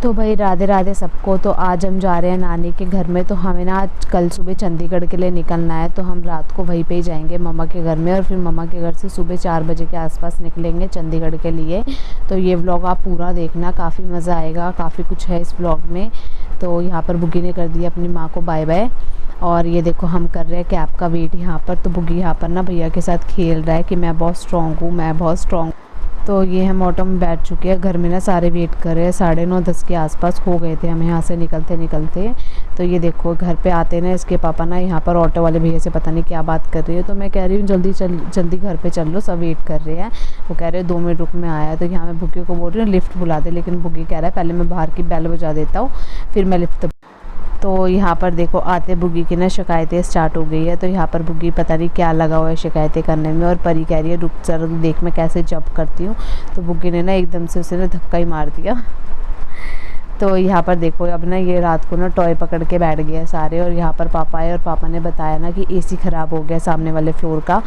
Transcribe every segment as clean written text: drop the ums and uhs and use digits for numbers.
तो भाई राधे राधे सबको। तो आज हम जा रहे हैं नानी के घर में। तो हमें ना आज कल सुबह चंडीगढ़ के लिए निकलना है, तो हम रात को वहीं पे ही जाएंगे मम्मा के घर में, और फिर मम्मा के घर से सुबह 4 बजे के आसपास निकलेंगे चंडीगढ़ के लिए। तो ये व्लॉग आप पूरा देखना, काफ़ी मज़ा आएगा, काफ़ी कुछ है इस व्लॉग में। तो यहाँ पर बुगी ने कर दिया अपनी माँ को बाय बाय, और ये देखो हम कर रहे हैं कैब का वेट यहाँ पर। तो बुगी यहाँ पर ना भैया के साथ खेल रहा है कि मैं बहुत स्ट्रॉन्ग हूँ, मैं बहुत स्ट्रॉन्ग। तो ये हम ऑटो में बैठ चुके हैं, घर में ना सारे वेट कर रहे हैं। 9:30-10 के आसपास हो गए थे हम यहाँ से निकलते निकलते। तो ये देखो घर पे आते ना इसके पापा ना यहाँ पर ऑटो वाले भैया से पता नहीं क्या बात कर रही है। तो मैं कह रही हूँ जल्दी घर पे चल लो, सब वेट कर रहे हैं। वो कह रहे हैं 2 मिनट रुक में आया। तो यहाँ मैं बुग्गी को बोल रही हूँ लिफ्ट बुला दे, लेकिन बुग्गी कह रहा है पहले मैं बाहर की बेल बजा देता हूँ, फिर मैं लिफ्ट। तो यहाँ पर देखो आते बुग्गी की ना शिकायतें स्टार्ट हो गई है। तो यहाँ पर बुग्गी पता नहीं क्या लगा हुआ है शिकायतें करने में, और परी कह रही है रुक जरा तू देख मैं कैसे जंप करती हूँ। तो बुग्गी ने ना एकदम से उसे ना धक्का ही मार दिया। तो यहाँ पर देखो अब ना ये रात को ना टॉय पकड़ के बैठ गए हैं सारे, और यहाँ पर पापा आए और पापा ने बताया ना कि एसी ख़राब हो गया सामने वाले फ्लोर का।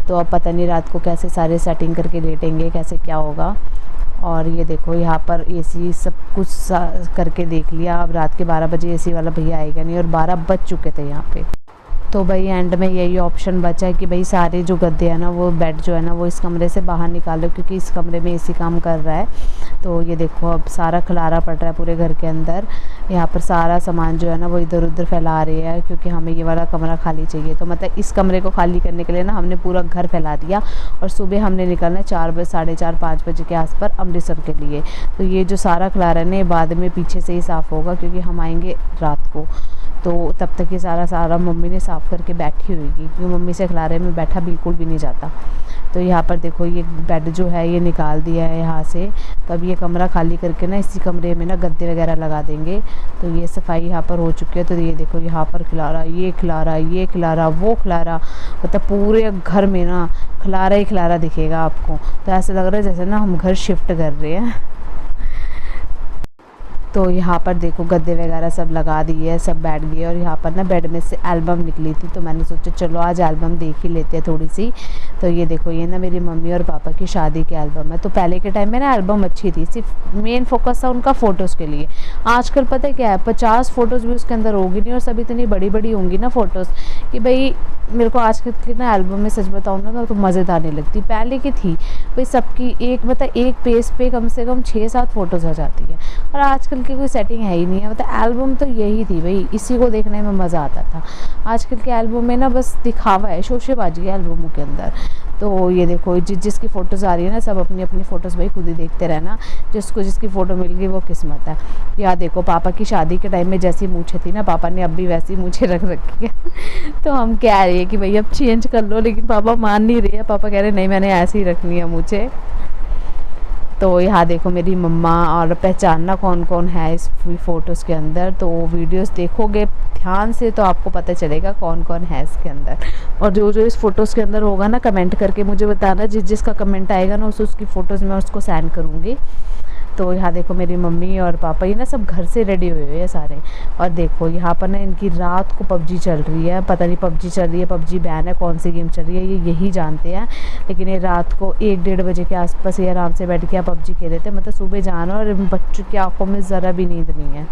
तो अब पता नहीं रात को कैसे सारे सेटिंग करके लेटेंगे, कैसे क्या होगा। और ये देखो यहाँ पर एसी सब कुछ करके देख लिया। अब रात के 12 बजे एसी वाला भैया आएगा नहीं, और 12 बज चुके थे यहाँ पे। तो भाई एंड में यही ऑप्शन बचा है कि भाई सारे जो गद्दे हैं ना, वो बेड जो है ना वो इस कमरे से बाहर निकालो, क्योंकि इस कमरे में एसी काम कर रहा है। तो ये देखो अब सारा खलारा पड़ रहा है पूरे घर के अंदर। यहाँ पर सारा सामान जो है ना वो इधर उधर फैला रही है, क्योंकि हमें ये वाला कमरा खाली चाहिए। तो मतलब इस कमरे को खाली करने के लिए ना हमने पूरा घर फैला दिया, और सुबह हमने निकलना है 4 बजे, 4:30-5 बजे के आसपास अमृतसर के लिए। तो ये जो सारा खलारा है ना बाद में पीछे से ही साफ़ होगा, क्योंकि हम आएंगे रात को। तो तब तक ये सारा मम्मी ने साफ़ करके बैठी हुई, क्योंकि मम्मी से खिलारे में बैठा बिल्कुल भी नहीं जाता। तो यहाँ पर देखो ये बेड जो है ये निकाल दिया है यहाँ से। तो अब ये कमरा खाली करके ना इसी कमरे में ना गद्दे वगैरह लगा देंगे। तो ये सफाई यहाँ पर हो चुकी है। तो ये देखो यहाँ पर खिलारा, ये खिलारा, ये खिलारा, वो खिलारा, मतलब पूरे घर में ना खिलारा ही खिलारा दिखेगा आपको। तो ऐसा लग रहा है जैसे ना हम घर शिफ्ट कर रहे हैं। तो यहाँ पर देखो गद्दे वगैरह सब लगा दिए है, सब बैठ गए। और यहाँ पर ना बेड में से एल्बम निकली थी, तो मैंने सोचा चलो आज एल्बम देख ही लेते हैं थोड़ी सी। तो ये देखो ये ना मेरी मम्मी और पापा की शादी की एल्बम है। तो पहले के टाइम में ना एल्बम अच्छी थी, सिर्फ मेन फोकस था उनका फ़ोटोज़ के लिए। आजकल पता है क्या है, 50 फ़ोटोज़ भी उसके अंदर होगी नहीं, और सब इतनी बड़ी बड़ी होंगी ना फ़ोटोज़ कि भाई मेरे को आजकल की ना एल्बम में सच बताऊँ ना तो मज़ेदार नहीं लगती। पहले की थी भाई सबकी एक मतलब एक पेज पे कम से कम 6-7 फ़ोटोज़ आ जाती है, और आजकल की कोई सेटिंग है ही नहीं है। मतलब एल्बम तो यही थी भाई, इसी को देखने में मज़ा आता था। आजकल के एल्बम में ना बस दिखावा है, शोशेबाजी है एल्बमों के अंदर। तो ये देखो जिसकी फ़ोटोज़ आ रही है ना सब अपनी अपनी फ़ोटोज़ भाई खुद ही देखते रहना, जिसको जिसकी फ़ोटो मिल गई वो किस्मत है। या देखो पापा की शादी के टाइम में जैसी मूछें थी ना, पापा ने अब भी वैसी मूछें रख रखी है। तो हम कह रहे हैं कि भाई अब चेंज कर लो, लेकिन पापा मान नहीं रहे हैं। पापा कह रहे नहीं मैंने ऐसे ही रखनी है मूछें। तो यहाँ देखो मेरी मम्मा, और पहचानना कौन कौन है इस फ़ोटोज़ के अंदर। तो वीडियोस देखोगे ध्यान से तो आपको पता चलेगा कौन कौन है इसके अंदर। और जो जो इस फ़ोटोज़ के अंदर होगा ना कमेंट करके मुझे बताना, जिसका कमेंट आएगा ना उसकी फ़ोटोज़ मैं उसको सेंड करूँगी। तो यहाँ देखो मेरी मम्मी और पापा ये ना सब घर से रेडी हुए हुए हैं सारे। और देखो यहाँ पर ना इनकी रात को पबजी चल रही है, पता नहीं पबजी चल रही है, पबजी बैन है, कौन सी गेम चल रही है ये यही जानते हैं। लेकिन ये रात को 1-1:30 बजे के आसपास ये आराम से बैठ के पबजी खेल रहे थे। मतलब सुबह जाना, और बच्चों की आंखों में ज़रा भी नींद नहीं है।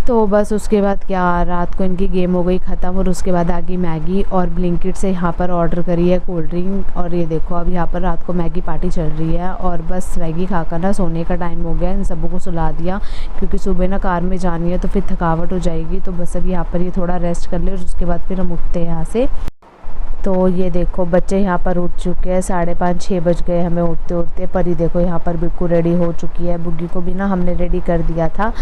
तो बस उसके बाद क्या, रात को इनकी गेम हो गई ख़त्म और उसके बाद आ गई मैगी, और ब्लिंकिट से यहाँ पर ऑर्डर करी है कोल्ड ड्रिंक। और ये देखो अब यहाँ पर रात को मैगी पार्टी चल रही है। और बस मैगी खाकर ना सोने का टाइम हो गया, इन सबों को सुला दिया क्योंकि सुबह ना कार में जानी है तो फिर थकावट हो जाएगी। तो बस अब यहाँ पर ये थोड़ा रेस्ट कर ले और उसके बाद फिर हम उठते हैं यहाँ से। तो ये देखो बच्चे यहाँ पर उठ चुके हैं, 5:30-6 बज गए हमें उठते उठते। परी देखो यहाँ पर बिल्कुल रेडी हो चुकी है। बुग्गी को भी ना हमने रेडी कर दिया था,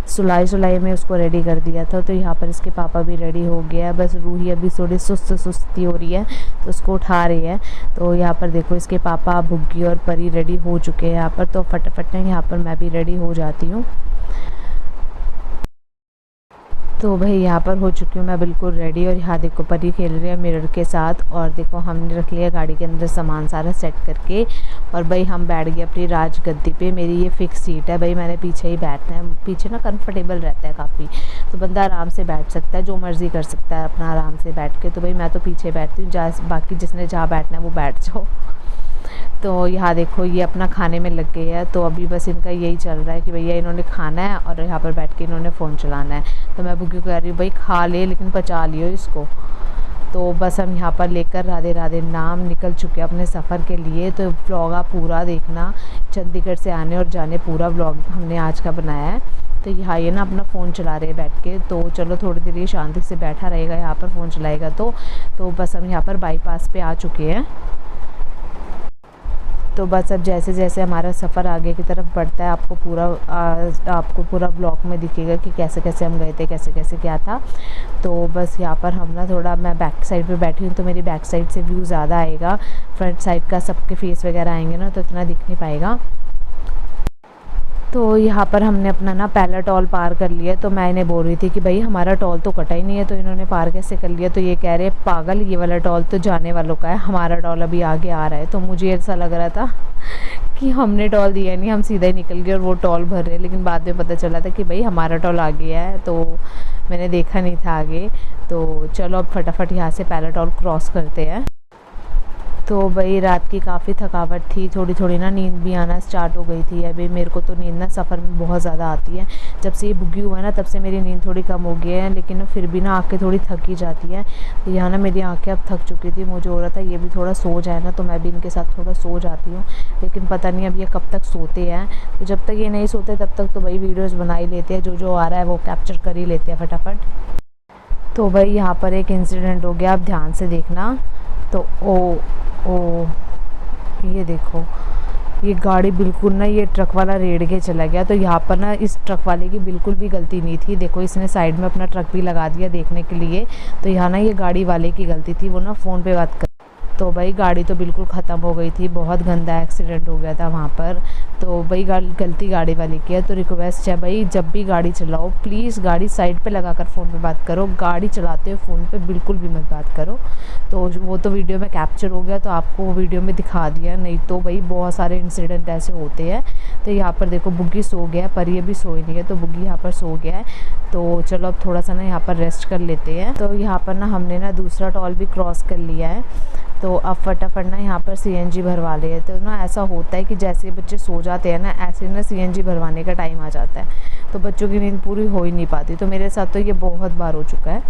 सुलाई में उसको रेडी कर दिया था। तो यहाँ पर इसके पापा भी रेडी हो गया है। बस रूही अभी थोड़ी सुस्ती हो रही है तो उसको उठा रही है। तो यहाँ पर देखो इसके पापा, बुग्गी और परी रेडी हो चुके हैं यहाँ पर। तो फटाफट ना यहाँ पर मैं भी रेडी हो जाती हूँ। तो भाई यहाँ पर हो चुकी हूँ मैं बिल्कुल रेडी। और यहाँ देखो परी खेल रही है मिरर के साथ। और देखो हमने रख लिया गाड़ी के अंदर सामान सारा सेट करके। और भाई हम बैठ गए अपनी राज गद्दी पे। मेरी ये फिक्स सीट है भाई, मैंने पीछे ही बैठना है। पीछे ना कंफर्टेबल रहता है काफ़ी, तो बंदा आराम से बैठ सकता है, जो मर्ज़ी कर सकता है अपना आराम से बैठ के। तो भाई मैं तो पीछे बैठती हूँ, बाकी जिसने जहाँ बैठना है वो बैठ जाओ। तो यहाँ देखो ये अपना खाने में लग गए हैं। तो अभी बस इनका यही चल रहा है कि भैया इन्होंने खाना है और यहाँ पर बैठ के इन्होंने फ़ोन चलाना है। तो मैं बुग्गी को कह रही हूँ भाई खा ले लेकिन पचा लियो इसको। तो बस हम यहाँ पर लेकर राधे राधे नाम निकल चुके हैं अपने सफ़र के लिए। तो व्लॉग आप पूरा देखना, चंडीगढ़ से आने और जाने पूरा व्लॉग हमने आज का बनाया है। तो यहाँ ये ना अपना फ़ोन चला रहे हैं बैठ के। तो चलो थोड़ी देर ये शांति से बैठा रहेगा यहाँ पर, फ़ोन चलाएगा। तो बस हम यहाँ पर बाईपास पे आ चुके हैं। तो बस अब जैसे जैसे हमारा सफ़र आगे की तरफ बढ़ता है आपको पूरा ब्लॉग में दिखेगा कि कैसे कैसे हम गए थे, कैसे कैसे क्या था। तो बस यहाँ पर हम ना थोड़ा, मैं बैक साइड पे बैठी हूँ तो मेरी बैक साइड से व्यू ज़्यादा आएगा। फ्रंट साइड का सबके फेस वगैरह आएंगे ना तो इतना दिख नहीं पाएगा। तो यहाँ पर हमने अपना ना पहला टॉल पार कर लिया। तो मैं इन्हें बोल रही थी कि भाई हमारा टॉल तो कटा ही नहीं है, तो इन्होंने पार कैसे कर लिया। तो ये कह रहे पागल, ये वाला टॉल तो जाने वालों का है, हमारा टॉल अभी आगे आ रहा है। तो मुझे ऐसा लग रहा था कि हमने टॉल दिया नहीं, हम सीधा ही निकल गए और वो टॉल भर रहे। लेकिन बाद में पता चला था कि भाई हमारा टॉल आ गया है, तो मैंने देखा नहीं था आगे। तो चलो अब फटाफट यहाँ से पहला टॉल क्रॉस करते हैं। तो भाई रात की काफ़ी थकावट थी, थोड़ी थोड़ी ना नींद भी आना स्टार्ट हो गई थी। अभी मेरे को तो नींद ना सफ़र में बहुत ज़्यादा आती है। जब से ये बुग्गी हुआ है ना तब से मेरी नींद थोड़ी कम हो गई है, लेकिन फिर भी ना आँखें थोड़ी थक ही जाती हैं। तो यहाँ ना मेरी आँखें अब थक चुकी थी, मुझे हो रहा था ये भी थोड़ा सो जाए ना, तो मैं भी इनके साथ थोड़ा सो जाती हूँ। लेकिन पता नहीं अब ये कब तक सोते हैं। तो जब तक ये नहीं सोते तब तक तो भाई वीडियोज़ बना ही लेते हैं, जो आ रहा है वो कैप्चर कर ही लेते हैं फटाफट। तो भाई यहाँ पर एक इंसिडेंट हो गया, आप ध्यान से देखना। तो ओ ये देखो, ये गाड़ी बिल्कुल ना ये ट्रक वाला रेड़ के चला गया। तो यहाँ पर ना इस ट्रक वाले की बिल्कुल भी गलती नहीं थी। देखो इसने साइड में अपना ट्रक भी लगा दिया देखने के लिए। तो यहाँ ना ये गाड़ी वाले की गलती थी, वो ना फ़ोन पे बात कर। तो भाई गाड़ी तो बिल्कुल ख़त्म हो गई थी, बहुत गंदा एक्सीडेंट हो गया था वहाँ पर। तो भाई गलती गाड़ी वाले की है। तो रिक्वेस्ट है भाई, जब भी गाड़ी चलाओ प्लीज़ गाड़ी साइड पे लगाकर फ़ोन पे बात करो, गाड़ी चलाते हुए फ़ोन पे बिल्कुल भी मत बात करो। तो वो तो वीडियो में कैप्चर हो गया तो आपको वो वीडियो में दिखा दिया, नहीं तो भाई बहुत सारे इंसिडेंट ऐसे होते हैं। तो यहाँ पर देखो बुग्गी सो गया है, पर ये भी सोई नहीं है। तो बुग्गी यहाँ पर सो गया है। तो चलो अब थोड़ा सा ना यहाँ पर रेस्ट कर लेते हैं। तो यहाँ पर ना हमने ना दूसरा टॉल भी क्रॉस कर लिया है। तो अब फटाफट ना यहाँ पर सीएनजी भरवा लिए। तो ना ऐसा होता है कि जैसे बच्चे सो जाते हैं ना, ऐसे ना सीएनजी भरवाने का टाइम आ जाता है, तो बच्चों की नींद पूरी हो ही नहीं पाती। तो मेरे साथ तो ये बहुत बार हो चुका है।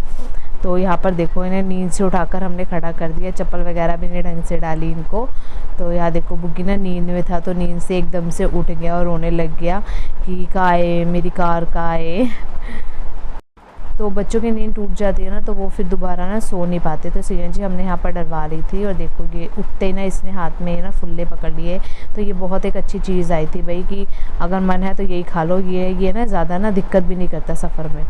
तो यहाँ पर देखो इन्हें नींद से उठाकर हमने खड़ा कर दिया, चप्पल वगैरह भी नहीं ढंग से डाली इनको। तो यहाँ देखो बुग्गी ना नींद में था, तो नींद से एकदम से उठ गया और रोने लग गया कि कहाँ है मेरी कार, कहाँ है। तो बच्चों की नींद टूट जाती है ना, तो वो फिर दोबारा ना सो नहीं पाते। तो सीएनजी हमने यहाँ पर डलवा ली थी। और देखो ये उठते ही ना इसने हाथ में ना फुल्ले पकड़ लिए। तो ये बहुत एक अच्छी चीज़ आई थी भाई कि अगर मन है तो यही खा लो। ये ना ज़्यादा ना दिक्कत भी नहीं करता सफ़र में।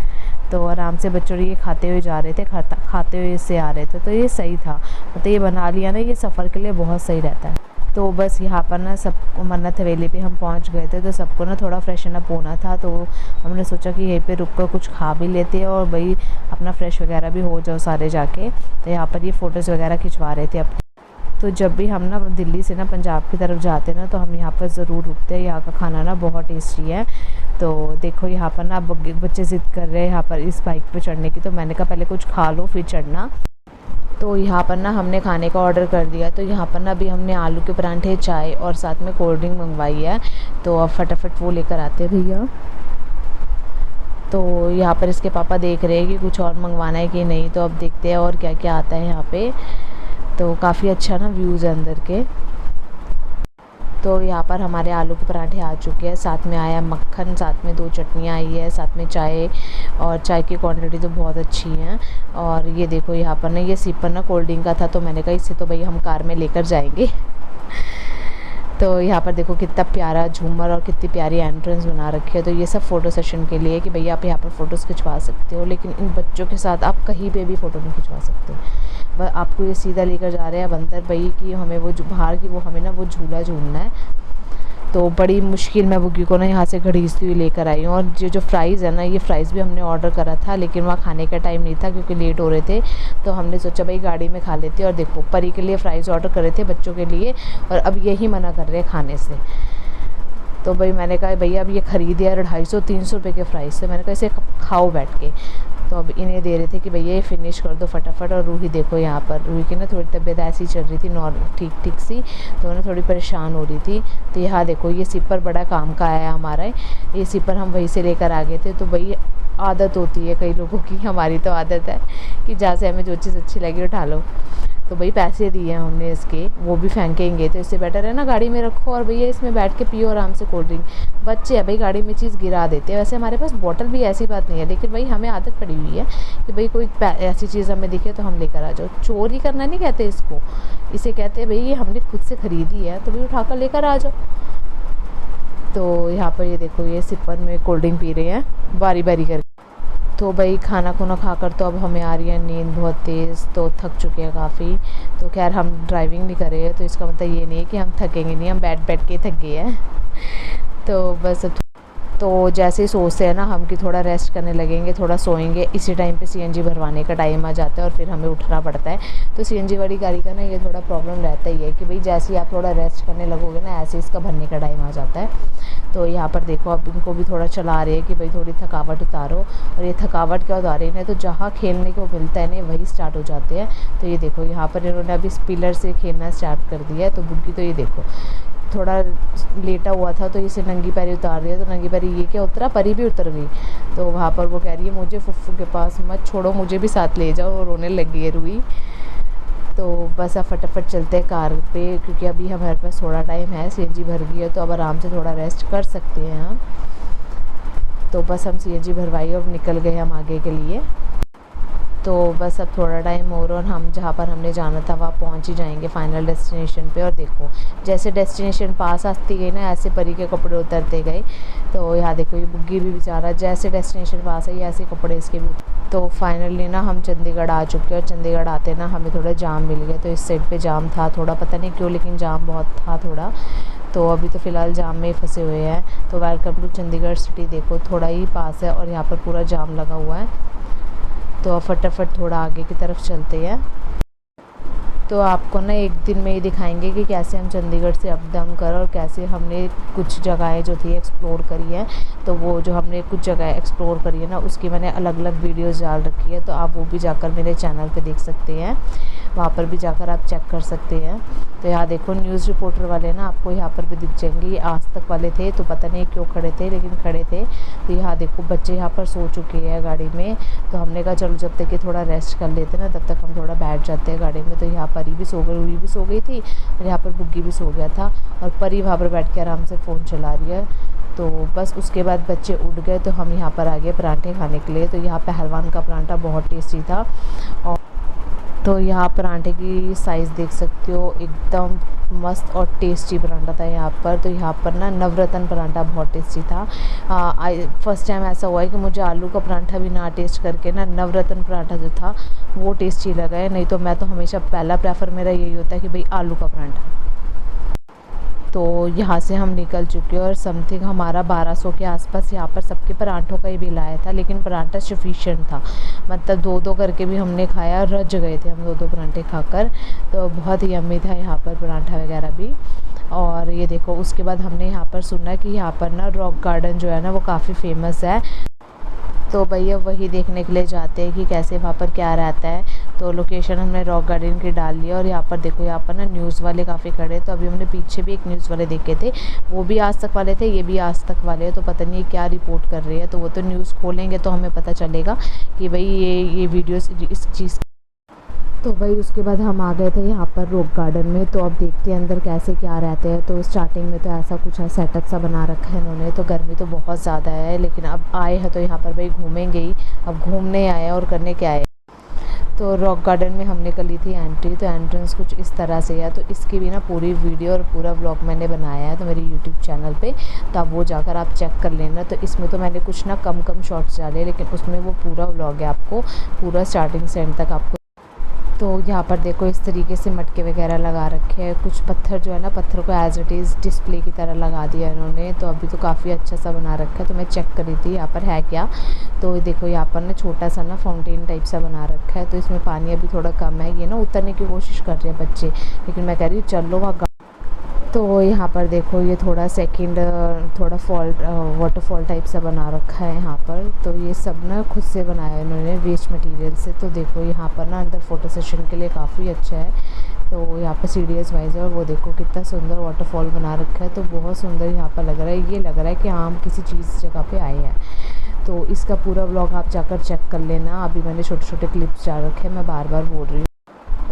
तो आराम से बच्चों ये खाते हुए जा रहे थे, खाते हुए इससे आ रहे थे। तो ये सही था, मतलब ये बना लिया ना, ये सफ़र के लिए बहुत सही रहता है। तो बस यहाँ पर ना सबको मन्नत हवेली पे हम पहुँच गए थे। तो सबको ना थोड़ा फ्रेशन अप होना था, तो हमने सोचा कि यहीं पे रुक कर कुछ खा भी लेते हैं और भाई अपना फ्रेश वगैरह भी हो जाओ सारे जाके। तो यहाँ पर ये फ़ोटोज़ वगैरह खिंचवा रहे थे अपने। तो जब भी हम ना दिल्ली से ना पंजाब की तरफ जाते ना, तो हम यहाँ पर ज़रूर रुकते हैं। यहाँ का खाना ना बहुत टेस्टी है। तो देखो यहाँ पर ना बच्चे ज़िद कर रहे हैं यहाँ पर इस बाइक पे चढ़ने की। तो मैंने कहा पहले कुछ खा लो फिर चढ़ना। तो यहाँ पर ना हमने खाने का ऑर्डर कर दिया। तो यहाँ पर ना अभी हमने आलू के परांठे, चाय और साथ में कोल्ड ड्रिंक मंगवाई है। तो अब फटाफट वो लेकर आते हैं भैया। तो यहाँ पर ना हमने खाने का ऑर्डर कर दिया। तो यहाँ पर ना अभी हमने आलू के परांठे, चाय और साथ में कोल्ड ड्रिंक मंगवाई है। तो अब फटाफट वो लेकर आते हैं भैया। तो यहाँ पर ना अभी हमने आलू के परांठे, चाय और साथ में कोल्ड ड्रिंक मंगवाई है। तो अब फटाफट वो लेकर आते हैं भैया। तो यहाँ पर इसके पापा देख रहे हैं कि कुछ और मंगवाना है कि नहीं, तो अब देखते हैं और क्या क्या आता है यहाँ पे। तो काफ़ी अच्छा ना व्यूज़ है अंदर के। तो यहाँ पर हमारे आलू के पराठे आ चुके हैं, साथ में आया मक्खन, साथ में 2 चटनियाँ आई है, साथ में चाय, और चाय की क्वांटिटी तो बहुत अच्छी है। और ये देखो यहाँ पर ना ये सिपर ना कोल्ड ड्रिंक का था, तो मैंने कहा इससे तो भाई हम कार में लेकर जाएंगे। तो यहाँ पर देखो कितना प्यारा झूमर और कितनी प्यारी एंट्रेंस बना रखी है। तो ये सब फ़ोटो सेशन के लिए कि भैया आप यहाँ पर फ़ोटोज़ खिंचवा सकते हो, लेकिन इन बच्चों के साथ आप कहीं पे भी फ़ोटो नहीं खिंचवा सकते। बस आपको ये सीधा लेकर जा रहे हैं अब अंदर भाई कि हमें वो बाहर की वो हमें ना वो झूला झूलना है। तो बड़ी मुश्किल मैं बुग्गी को ना यहाँ से घड़ीसती हुई लेकर आई हूँ। और जो फ़्राइज़ है ना, ये फ़्राइज़ भी हमने ऑर्डर करा था, लेकिन वहाँ खाने का टाइम नहीं था क्योंकि लेट हो रहे थे। तो हमने सोचा भाई गाड़ी में खा लेते। और देखो परी के लिए फ़्राइज़ ऑर्डर करे थे बच्चों के लिए, और अब यही मना कर रहे हैं खाने से। तो भाई मैंने कहा भैया अब ये ख़रीदे यार 250-300 रुपये के फ़्राइज़ से, मैंने कहा इसे खाओ बैठ के। तो अब इन्हें दे रहे थे कि भैया ये फ़िनिश कर दो फटाफट। और रूही देखो यहाँ पर, रूही की ना थोड़ी तबीयत ऐसी चल रही थी ठीक ठीक सी, तो उन्हें थोड़ी परेशान हो रही थी। तो यहाँ देखो ये सिपर बड़ा काम का आया हमारा, ये सिपर हम वहीं से लेकर आ गए थे। तो भाई आदत होती है कई लोगों की, हमारी तो आदत है कि जहाँ से हमें जो चीज़ अच्छी लगी उठा लो। तो भाई पैसे दिए हैं हमने इसके, वो भी फेंकेंगे, तो इससे बेटर है ना गाड़ी में रखो और भैया इसमें बैठ के पियो आराम से कोल्ड ड्रिंक। बच्चे हैं भाई गाड़ी में चीज़ गिरा देते हैं। वैसे हमारे पास बॉटल भी, ऐसी बात नहीं है, लेकिन भाई हमें आदत पड़ी हुई है कि भाई कोई ऐसी चीज़ हमें दिखे तो हम लेकर आ जाओ। चोरी करना नहीं कहते इसको, इसे कहते हैं भाई ये हमने खुद से ख़रीदी है तो भाई उठा कर लेकर आ जाओ। तो यहाँ पर ये देखो ये सिपर में कोल्ड ड्रिंक पी रहे हैं बारी बारी करके। तो भाई खाना खुना खाकर तो अब हमें आ रही है नींद बहुत तेज़, तो थक चुके हैं काफ़ी। तो खैर हम ड्राइविंग नहीं कर रहे हैं, तो इसका मतलब ये नहीं है कि हम थकेंगे नहीं, हम बैठ बैठ के थक गए हैं। तो बस तो जैसे ही सोचते हैं ना हम कि थोड़ा रेस्ट करने लगेंगे, थोड़ा सोएंगे, इसी टाइम पे सीएनजी भरवाने का टाइम आ जाता है और फिर हमें उठना पड़ता है। तो सीएनजी वाली गाड़ी का ना ये थोड़ा प्रॉब्लम रहता ही है कि भाई जैसे ही आप थोड़ा रेस्ट करने लगोगे ना, ऐसे इसका भरने का टाइम आ जाता है। तो यहाँ पर देखो अब इनको भी थोड़ा चला रहे हैं कि भाई थोड़ी थकावट उतारो। और ये थकावट क्या उतारे इन्हें, तो जहाँ खेलने को मिलता है ना वही स्टार्ट हो जाते हैं। तो ये देखो यहाँ पर इन्होंने अभी स्पिलर से खेलना स्टार्ट कर दिया है। तो बुग्गी तो ये देखो थोड़ा लेटा हुआ था, तो इसे नंगी पैरी उतार दिया, तो नंगी पैरी ये क्या उतरा, परी भी उतर गई। तो वहाँ पर वो कह रही है मुझे फुफ्फू के पास मत छोड़ो, मुझे भी साथ ले जाओ, और रोने लगी है रूही। तो बस अब फटाफट चलते हैं कार पे, क्योंकि अभी हमारे पास थोड़ा टाइम है, सीएनजी भर गई है तो अब आराम से थोड़ा रेस्ट कर सकते हैं हम। तो बस हम सीएनजी भरवाई और निकल गए हम आगे के लिए। तो बस अब थोड़ा टाइम और हम जहाँ पर हमने जाना था वहाँ पहुँच ही जाएंगे फाइनल डेस्टिनेशन पे। और देखो जैसे डेस्टिनेशन पास आती गई ना, ऐसे परी के कपड़े उतरते गए। तो यहाँ देखो ये बुग्गी भी बेचारा जैसे डेस्टिनेशन पास है ऐसे कपड़े इसके भी। तो फाइनली ना हम चंडीगढ़ आ चुके हैं, और चंडीगढ़ आते ना हमें थोड़ा जाम मिल गया। तो इस साइड पे जाम था थोड़ा, पता नहीं क्यों, लेकिन जाम बहुत था थोड़ा। तो अभी तो फ़िलहाल जाम में ही फंसे हुए हैं। तो वेलकम टू चंडीगढ़ सिटी, देखो थोड़ा ही पास है और यहाँ पर पूरा जाम लगा हुआ है। तो फटाफट थोड़ा आगे की तरफ चलते हैं। तो आपको ना एक दिन में ही दिखाएंगे कि कैसे हम चंडीगढ़ से अप डाउन कर, और कैसे हमने कुछ जगहें जो थी एक्सप्लोर करी है। तो वो जो हमने कुछ जगह एक्सप्लोर करी है ना, उसकी मैंने अलग अलग वीडियोस डाल रखी है, तो आप वो भी जाकर मेरे चैनल पे देख सकते हैं, वहाँ पर भी जाकर आप चेक कर सकते हैं। तो यहाँ देखो न्यूज़ रिपोर्टर वाले ना आपको यहाँ पर भी दिख जाएंगे, ये आज तक वाले थे, तो पता नहीं क्यों खड़े थे, लेकिन खड़े थे। तो यहाँ देखो बच्चे यहाँ पर सो चुके हैं गाड़ी में। तो हमने कहा चलो जब तक कि थोड़ा रेस्ट कर लेते ना, तब तक हम थोड़ा बैठ जाते हैं गाड़ी में। तो यहाँ परी भी सो गई, रूही भी सो गई थी, और यहाँ पर बुग्गी भी सो गया था, और परी वहाँ पर बैठ के आराम से फ़ोन चला रही है। तो बस उसके बाद बच्चे उठ गए, तो हम यहाँ पर आ गए पराठे खाने के लिए। तो यहाँ पहलवान का पराठा बहुत टेस्टी था। और तो यहाँ पराठे की साइज़ देख सकते हो, एकदम मस्त और टेस्टी पराठा था यहाँ पर। तो यहाँ पर ना नवरत्न पराठा बहुत टेस्टी था। फर्स्ट टाइम ऐसा हुआ है कि मुझे आलू का पराठा भी ना टेस्ट करके ना नवरत्न पराठा जो था वो टेस्टी लगा है। नहीं तो मैं तो हमेशा पहला प्रेफर मेरा यही होता है कि भाई आलू का पराठा। तो यहाँ से हम निकल चुके हैं, और समथिंग हमारा 1200 के आसपास यहाँ पर सबके पराठों का ही बिल आया था। लेकिन पराठा सफिशिएंट था, मतलब 2-2 करके भी हमने खाया, रज गए थे हम 2-2 पराठे खाकर। तो बहुत ही यम्मी था यहाँ पर पराठा वगैरह भी। और ये देखो उसके बाद हमने यहाँ पर सुना कि यहाँ पर ना रॉक गार्डन जो है ना वो काफ़ी फेमस है। तो भैया वही देखने के लिए जाते हैं कि कैसे वहाँ पर क्या रहता है। तो लोकेशन हमने रॉक गार्डन की डाल लिया। और यहाँ पर देखो, यहाँ पर ना न्यूज़ वाले काफ़ी खड़े हैं। तो अभी हमने पीछे भी एक न्यूज़ वाले देखे थे, वो भी आज तक वाले थे, ये भी आज तक वाले हैं। तो पता नहीं क्या रिपोर्ट कर रही है, तो वो तो न्यूज़ खोलेंगे तो हमें पता चलेगा कि भाई ये वीडियोस इस चीज़। तो भाई उसके बाद हम आ गए थे यहाँ पर रॉक गार्डन में। तो अब देखते हैं अंदर कैसे क्या रहते हैं। तो स्टार्टिंग में तो ऐसा कुछ सेटअप सा बना रखा है इन्होंने। तो गर्मी तो बहुत ज़्यादा है, लेकिन अब आए हैं तो यहाँ पर भाई घूमेंगे ही। अब घूमने आए और करने क्या आए। तो रॉक गार्डन में हमने कर ली थी एंट्री। तो एंट्रेंस कुछ इस तरह से है। तो इसकी भी ना पूरी वीडियो और पूरा व्लॉग मैंने बनाया है तो मेरे यूट्यूब चैनल पे, तो आप वो जाकर आप चेक कर लेना। तो इसमें तो मैंने कुछ ना कम शॉर्ट्स डाले, लेकिन उसमें वो पूरा व्लॉग है, आपको पूरा स्टार्टिंग से एंड तक आपको। तो यहाँ पर देखो इस तरीके से मटके वगैरह लगा रखे हैं। कुछ पत्थर जो है ना, पत्थर को एज इट इज़ डिस्प्ले की तरह लगा दिया इन्होंने। तो अभी तो काफ़ी अच्छा सा बना रखा है। तो मैं चेक कर रही थी यहाँ पर है क्या। तो देखो यहाँ पर ना छोटा सा ना फाउंटेन टाइप सा बना रखा है। तो इसमें पानी अभी थोड़ा कम है, ये ना उतरने की कोशिश कर रहे हैं बच्चे, लेकिन मैं कह रही हूँ चलो वहाँ। तो यहाँ पर देखो ये थोड़ा थोड़ा वाटरफॉल टाइप सा बना रखा है यहाँ पर। तो ये सब ना खुद से बनाया है इन्होंने वेस्ट मटेरियल से। तो देखो यहाँ पर ना अंदर फ़ोटो सेशन के लिए काफ़ी अच्छा है। तो यहाँ पर सीढ़ियाँ वाइज है, और वो देखो कितना सुंदर वाटरफॉल बना रखा है। तो बहुत सुंदर यहाँ पर लग रहा है। ये लग रहा है कि हाँ हम किसी चीज़ जगह पे आए हैं। तो इसका पूरा व्लॉग आप जाकर चेक कर लेना। अभी मैंने छोटे छोटे क्लिप्स डाल रखे हैं, मैं बार बार बोल रही हूँ।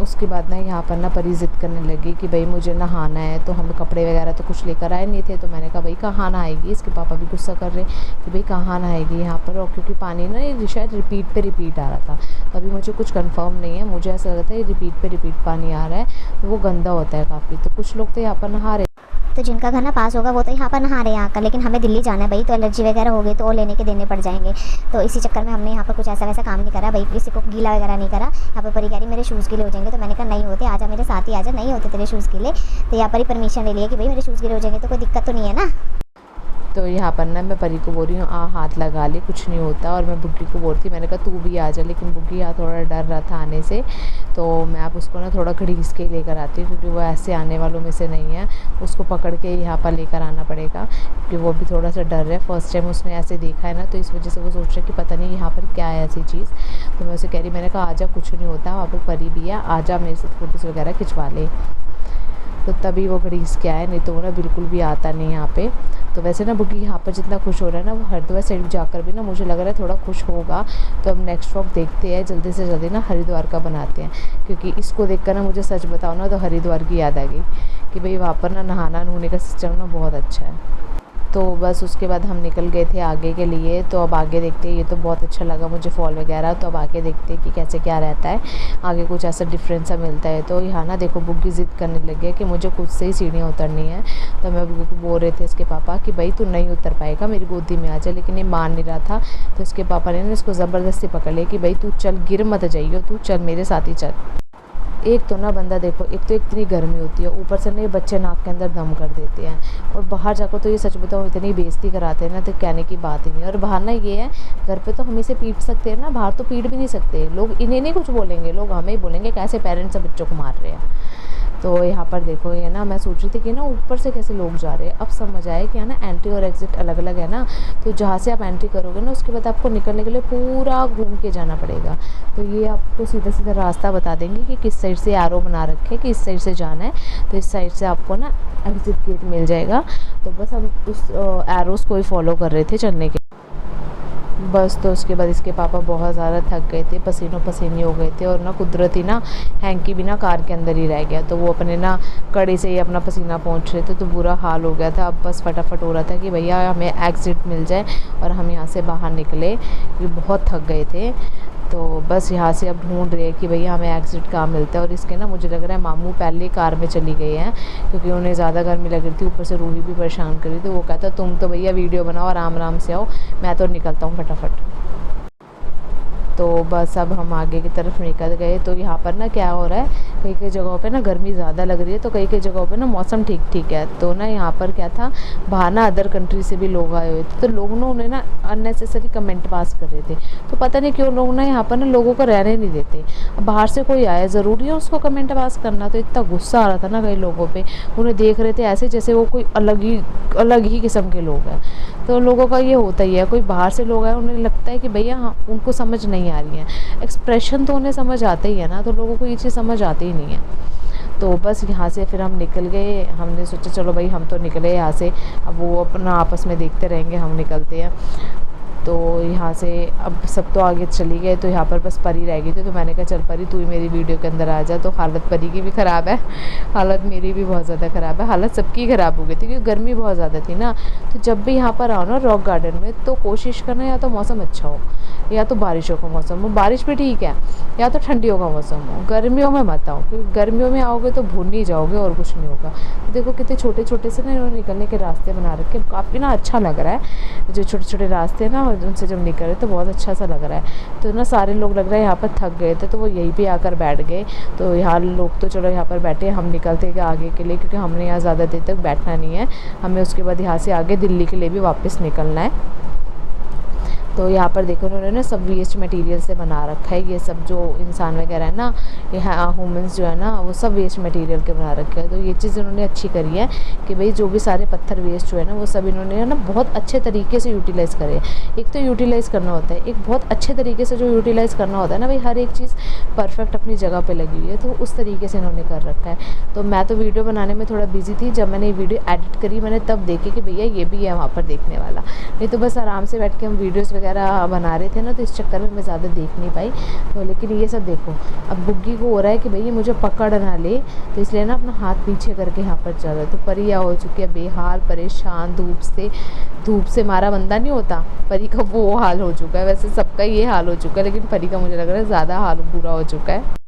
उसके बाद ना यहाँ पर ना परी ज़िद करने लगी कि भाई मुझे नहाना है। तो हम कपड़े वगैरह तो कुछ लेकर आए नहीं थे। तो मैंने कहा भाई कहाँ नहाएगी। इसके पापा भी गुस्सा कर रहे कि भाई कहाँ नहाएगी यहाँ पर। और क्योंकि पानी ना ये शायद रिपीट आ रहा था, तो अभी मुझे कुछ कंफर्म नहीं है, मुझे ऐसा लगता है ये रिपीट पानी आ रहा है, तो वो गंदा होता है काफ़ी। तो कुछ लोग तो यहाँ पर नहा रहे। तो जिनका घर ना पास होगा वो तो यहाँ पर नहा रहे हैं आकर, लेकिन हमें दिल्ली जाना है भाई। तो एलर्जी वगैरह हो गई तो वो लेने के देने पड़ जाएंगे। तो इसी चक्कर में हमने यहाँ पर कुछ ऐसा वैसा काम नहीं करा भाई, किसी को गीला वगैरह नहीं करा। यहाँ पर परी कह रही मेरे शूज़ गीले हो जाएंगे। तो मैंने कहा नहीं होते, आजा मेरे साथ ही आजा, नहीं होते तेरे शूज़ गीले। तो यहाँ पर ही परमिशन ले लिया कि भाई मेरे शूज़ गीले हो जाएंगे तो कोई दिक्कत तो नहीं है ना। तो यहाँ पर ना मैं परी को बोल रही हूँ हाथ लगा ले, कुछ नहीं होता। और मैं बुग्गी को बोलती, मैंने कहा तू भी आ जा, लेकिन बुग्गी यहाँ थोड़ा डर रहा था आने से। तो मैं अब उसको ना थोड़ा घड़ीस के लेकर आती हूँ, क्योंकि वो ऐसे आने वालों में से नहीं है। उसको पकड़ के यहाँ पर लेकर आना पड़ेगा, क्योंकि वो भी थोड़ा सा डर है। फर्स्ट टाइम उसने ऐसे देखा है ना, तो इस वजह से वो सोच रहा है कि पता नहीं यहाँ पर क्या है ऐसी चीज़। तो मैं उसे कह रही, मैंने कहा आजा, कुछ नहीं होता, वहाँ पर परी भी है, आजा मेरे साथ फ़ोटोज़ वगैरह खिंचवा ले। तो तभी वो घड़ीस के आए, नहीं तो वो ना बिल्कुल भी आता नहीं यहाँ पे। तो वैसे ना बुग्गी यहाँ पर जितना खुश हो रहा है ना, वो हरिद्वार साइड जाकर भी ना मुझे लग रहा है थोड़ा खुश होगा। तो अब नेक्स्ट व्लॉग देखते हैं, जल्दी से जल्दी ना हरिद्वार का बनाते हैं, क्योंकि इसको देखकर ना मुझे सच बताओ ना तो हरिद्वार की याद आ गई कि भाई वहाँ पर ना नहाना नूने का सिस्टम ना बहुत अच्छा है। तो बस उसके बाद हम निकल गए थे आगे के लिए। तो अब आगे देखते हैं, ये तो बहुत अच्छा लगा मुझे फॉल वगैरह। तो अब आगे देखते हैं कि कैसे क्या रहता है, आगे कुछ ऐसा डिफरेंस सा मिलता है। तो यहाँ ना देखो बुग्गी ज़िद करने लगी है कि मुझे खुद से ही सीढ़ियाँ उतरनी है। तो मैं बुग्गी को बोल रहे थे इसके पापा कि भाई तू नहीं उतर पाएगा, मेरी गोदी में आ जा, लेकिन ये मान नहीं रहा था। तो इसके पापा ने ना इसको ज़बरदस्ती पकड़ लिया कि भाई तू चल, गिर मत जाइयो, तू चल मेरे साथ ही चल। एक तो ना बंदा देखो, एक तो इतनी गर्मी होती है, ऊपर से ना ये बच्चे नाक के अंदर दम कर देते हैं, और बाहर जाकर तो ये सच बताऊँ इतनी बेइज्जती कराते हैं ना, तो कहने की बात ही नहीं। और बाहर ना ये है, घर पे तो हम इसे पीट सकते हैं ना, बाहर तो पीट भी नहीं सकते। लोग इन्हें नहीं कुछ बोलेंगे, लोग हमें ही बोलेंगे कैसे पेरेंट्स बच्चों को मार रहे हैं। तो यहाँ पर देखो ये ना, मैं सोच रही थी कि ना ऊपर से कैसे लोग जा रहे हैं। अब समझ आया कि ना एंट्री और एग्ज़िट अलग अलग है ना। तो जहाँ से आप एंट्री करोगे ना, उसके बाद आपको निकलने के लिए पूरा घूम के जाना पड़ेगा। तो ये आपको सीधा सीधा रास्ता बता देंगे कि किस साइड से एरो बना रखे कि इस साइड से जाना है। तो इस साइड से आपको ना एग्ज़िट गेट मिल जाएगा। तो बस हम उस एरोज़ को ही फॉलो कर रहे थे चलने के बस। तो उसके बाद इसके पापा बहुत ज़्यादा थक गए थे, पसीनों पसीनी हो गए थे, और ना कुदरती ना हैंकी भी ना कार के अंदर ही रह गया। तो वो अपने ना कड़ी से ही अपना पसीना पहुँच रहे थे, तो बुरा हाल हो गया था। अब बस फटाफट हो रहा था कि भैया हमें एग्ज़िट मिल जाए और हम यहाँ से बाहर निकले, क्योंकि बहुत थक गए थे। तो बस यहाँ से अब ढूंढ रहे हैं कि भैया हमें एग्ज़िट कहाँ मिलता है। और इसके ना मुझे लग रहा है मामू पहले कार में चली गई हैं, क्योंकि उन्हें ज़्यादा गर्मी लग रही थी, ऊपर से रूही भी परेशान कर रही थी। वो कहता तुम तो भैया वीडियो बनाओ, आराम आराम से आओ, मैं तो निकलता हूँ फटाफट। तो बस अब हम आगे की तरफ निकल गए। तो यहाँ पर ना क्या हो रहा है कई कई जगहों पे ना गर्मी ज़्यादा लग रही है, तो कई कई जगहों पे ना मौसम ठीक ठीक है। तो ना यहाँ पर क्या था, बाहर ना अदर कंट्री से भी लोग आए हुए थे, तो लोगों ने उन्हें ना अननेसेसरी कमेंट पास कर रहे थे। तो पता नहीं क्यों लोग ना यहाँ पर ना लोगों को रहने नहीं देते। अब बाहर से कोई आया, ज़रूरी है उसको कमेंट पास करना? तो इतना गुस्सा आ रहा था ना कई लोगों पे, उन्हें देख रहे थे ऐसे जैसे वो कोई अलग ही किस्म के लोग हैं। तो लोगों का ये होता ही है, कोई बाहर से लोग आए उन्हें लगता है कि भैया हाँ, उनको समझ नहीं आ रही है, एक्सप्रेशन तो उन्हें समझ आते ही है ना, तो लोगों को ये चीज़ समझ आती ही नहीं है। तो बस यहाँ से फिर हम निकल गए। हमने सोचा चलो भाई हम तो निकले यहाँ से, अब वो अपना आपस में देखते रहेंगे, हम निकलते हैं। तो यहाँ से अब सब तो आगे चली गए, तो यहाँ पर बस परी रह गई थी। तो मैंने कहा चल परी तू ही मेरी वीडियो के अंदर आ जा। तो हालत परी की भी ख़राब है, हालत मेरी भी बहुत ज़्यादा ख़राब है, हालत सबकी ख़राब हो गई थी क्योंकि गर्मी बहुत ज़्यादा थी ना। तो जब भी यहाँ पर आओ ना रॉक गार्डन में, तो कोशिश करना या तो मौसम अच्छा हो, या तो बारिशों का मौसम हो, बारिश भी ठीक है, या तो ठंडियों का मौसम हो। गर्मियों में मत आओ, क्योंकि गर्मियों में आओगे तो भून ही जाओगे और कुछ नहीं होगा। तो देखो कितने छोटे छोटे से ना इन्होंने निकलने के रास्ते बना रखे, काफ़ी ना अच्छा लग रहा है। जो छोटे छोटे रास्ते हैं ना, उनसे जब निकल रहे तो बहुत अच्छा सा लग रहा है। तो ना सारे लोग लग रहा है यहाँ पर थक गए थे, तो वो यहीं पे आकर बैठ गए। तो यहाँ लोग तो चलो यहाँ पर बैठे, हम निकलते हैं आगे के लिए, क्योंकि हमने यहाँ ज़्यादा देर तक बैठना नहीं है, हमें उसके बाद यहाँ से आगे दिल्ली के लिए भी वापस निकलना है। तो यहाँ पर देखो उन्होंने ना सब वेस्ट मटेरियल से बना रखा है, ये सब जो इंसान वगैरह है ना, ये ह्यूमंस जो है ना, वो सब वेस्ट मटेरियल के बना रखे हैं। तो ये चीज़ इन्होंने अच्छी करी है कि भाई जो भी सारे पत्थर वेस्ट जो है ना, वो सब इन्होंने ना बहुत अच्छे तरीके से यूटिलाइज़ करे। एक तो यूटिलाइज़ करना होता है, एक बहुत अच्छे तरीके से जो यूटिलाइज़ करना होता है ना भाई, हर एक चीज़ परफेक्ट अपनी जगह पर लगी हुई है, तो उस तरीके से इन्होंने कर रखा है। तो मैं तो वीडियो बनाने में थोड़ा बिजी थी, जब मैंने वीडियो एडिट करी मैंने तब देखे कि भैया ये भी है वहाँ पर देखने वाला, नहीं तो बस आराम से बैठ के हम वीडियोज़ वगैरह बना रहे थे ना, तो इस चक्कर में मैं ज़्यादा देख नहीं पाई। तो लेकिन ये सब देखो, अब बुग्गी को हो रहा है कि भई मुझे पकड़ ना ले, तो इसलिए ना अपना हाथ पीछे करके यहाँ पर चल रहा है। तो परिया हो चुकी है बेहाल, परेशान, धूप से मारा बंदा नहीं होता, परी का वो हाल हो चुका है। वैसे सबका ये हाल हो चुका है, लेकिन परी का मुझे लग रहा है ज़्यादा हाल बुरा हो चुका है।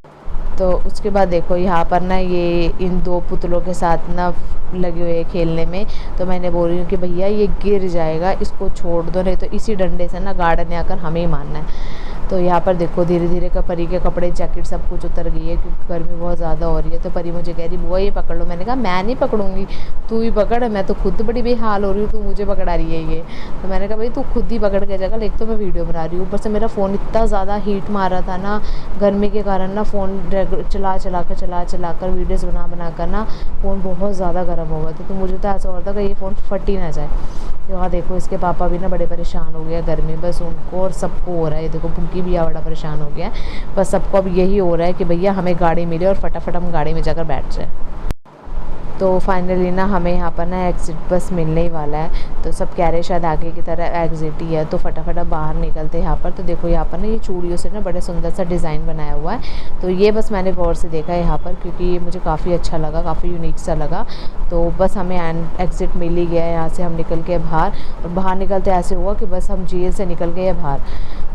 तो उसके बाद देखो यहाँ पर ना ये इन दो पुतलों के साथ ना लगे हुए हैं खेलने में। तो मैंने बोल रही हूँ कि भैया ये गिर जाएगा, इसको छोड़ दो, नहीं तो इसी डंडे से ना गार्डन में आकर हमें ही मारना है। तो यहाँ पर देखो धीरे धीरे परी के कपड़े जैकेट सब कुछ उतर गई है, क्योंकि गर्मी बहुत ज़्यादा हो रही है। तो परी मुझे कह रही बुआ ये पकड़ लो। मैंने कहा मैं नहीं पकड़ूंगी, तू ही पकड़, मैं तो खुद बड़ी बेहाल हो रही हूँ, तू मुझे पकड़ा रही है ये। तो मैंने कहा भाई तू खुद ही पकड़ के जगह, एक तो मैं वीडियो बना रही हूँ, ऊपर से मेरा फ़ोन इतना ज़्यादा हीट मार रहा था ना गर्मी के कारण ना, फ़ोन चला कर वीडियोज़ बना कर ना फ़ोन बहुत ज़्यादा गर्म हो गया था। तो मुझे तो ऐसा हो रहा था कि ये फ़ोन फट ही ना जाए। तो हाँ देखो इसके पापा भी ना बड़े परेशान हो गए गर्मी, बस उनको और सबको हो रहा है। देखो बुग्गी भी बड़ा परेशान हो गया है, बस सबको अब यही हो रहा है कि भैया हमें गाड़ी मिले और फटाफट हम गाड़ी में जाकर बैठ जाए। तो फाइनली ना हमें यहाँ पर ना एग्ज़िट बस मिलने ही वाला है। तो सब कह रहे शायद आगे की तरह एग्ज़िट ही है, तो फटाफट अब बाहर निकलते हैं यहाँ पर। तो देखो यहाँ पर ना ये चूड़ियों से ना बड़े सुंदर सा डिज़ाइन बनाया हुआ है। तो ये बस मैंने गौर से देखा है यहाँ पर, क्योंकि ये मुझे काफ़ी अच्छा लगा, काफ़ी यूनिक सा लगा। तो बस हमें एग्ज़िट मिल ही गया है, यहाँ से हम निकल के बाहर, और बाहर निकलते ऐसे हुआ कि बस हम जेल से निकल गए बाहर।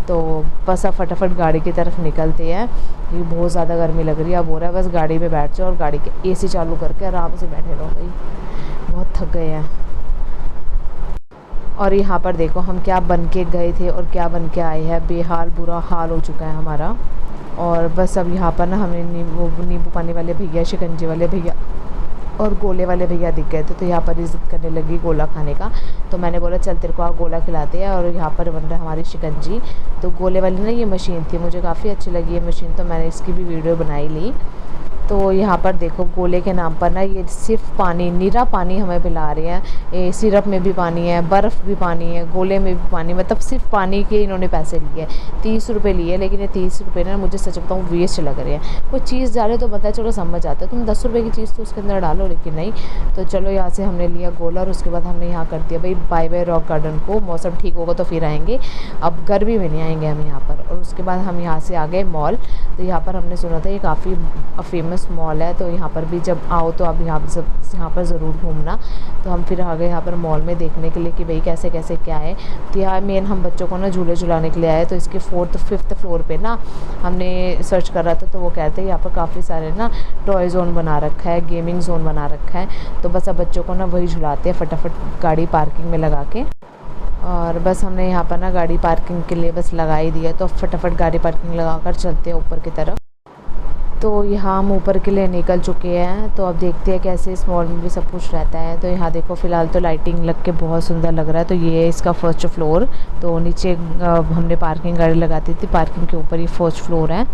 तो बस अब फटाफट गाड़ी की तरफ निकलते हैं, ये बहुत ज़्यादा गर्मी लग रही है। अब हो रहा है बस गाड़ी में बैठ जाओ और गाड़ी के एसी चालू करके आराम से बैठे रहो, भाई बहुत थक गए हैं। और यहाँ पर देखो हम क्या बन के गए थे और क्या बन के आए हैं, बेहाल बुरा हाल हो चुका है हमारा। और बस अब यहाँ पर ना हमें नींबू पानी वाले भैया, शिकंजी वाले भैया और गोले वाले भैया दिख गए थे। तो यहाँ पर इज़्ज़त करने लगी गोला खाने का। तो मैंने बोला चल तेरे को आप गोला खिलाते हैं, और यहाँ पर बन रहा है हमारी शिकंजी। तो गोले वाली ना ये मशीन थी, मुझे काफ़ी अच्छी लगी ये मशीन, तो मैंने इसकी भी वीडियो बनाई ली। तो यहाँ पर देखो गोले के नाम पर ना ये सिर्फ पानी, नीरा पानी हमें पिला रहे हैं। सिरप में भी पानी है, बर्फ़ भी पानी है, गोले में भी पानी, मतलब सिर्फ पानी के इन्होंने पैसे लिए। 30 रुपये लिए, लेकिन ये 30 रुपये ना मुझे सच बताऊँ वेस्ट लग रहे हैं। कोई चीज़ जा रहे तो पता चलो समझ आता है, तुम 10 रुपये की चीज़ तो उसके अंदर डालो, लेकिन नहीं। तो चलो यहाँ से हमने लिया गोला, और उसके बाद हमने यहाँ कर दिया भाई बाय बाय रॉक गार्डन को। मौसम ठीक होगा तो फिर आएंगे, अब गर्मी में नहीं आएंगे हम यहाँ पर। और उसके बाद हम यहाँ से आ गए मॉल। तो यहाँ पर हमने सुना था ये काफ़ी फेमस मॉल है, तो यहाँ पर भी जब आओ तो आप यहाँ पर ज़रूर घूमना। तो हम फिर आ गए यहाँ पर मॉल में देखने के लिए कि भाई कैसे कैसे क्या है। तो यहाँ मेन हम बच्चों को ना झूले झुलाने के लिए आए। तो इसके 4th 5th फ्लोर पे ना हमने सर्च कर रहा था, तो वो कहते हैं यहाँ पर काफ़ी सारे ना टॉय जोन बना रखा है, गेमिंग जोन बना रखा है। तो बस अब बच्चों को ना वही झुलाते हैं फटाफट गाड़ी पार्किंग में लगा के। और बस हमने यहाँ पर ना गाड़ी पार्किंग के लिए बस लगा ही दिया, तो फटाफट गाड़ी पार्किंग लगा कर चलते हैं ऊपर की तरफ। तो यहाँ हम ऊपर के लिए निकल चुके हैं। तो अब देखते हैं कैसे इस मॉल में भी सब कुछ रहता है। तो यहाँ देखो फ़िलहाल तो लाइटिंग लग के बहुत सुंदर लग रहा है। तो ये है इसका फर्स्ट फ्लोर। तो नीचे हमने पार्किंग गाड़ी लगाती थी, पार्किंग के ऊपर ही फर्स्ट फ्लोर है।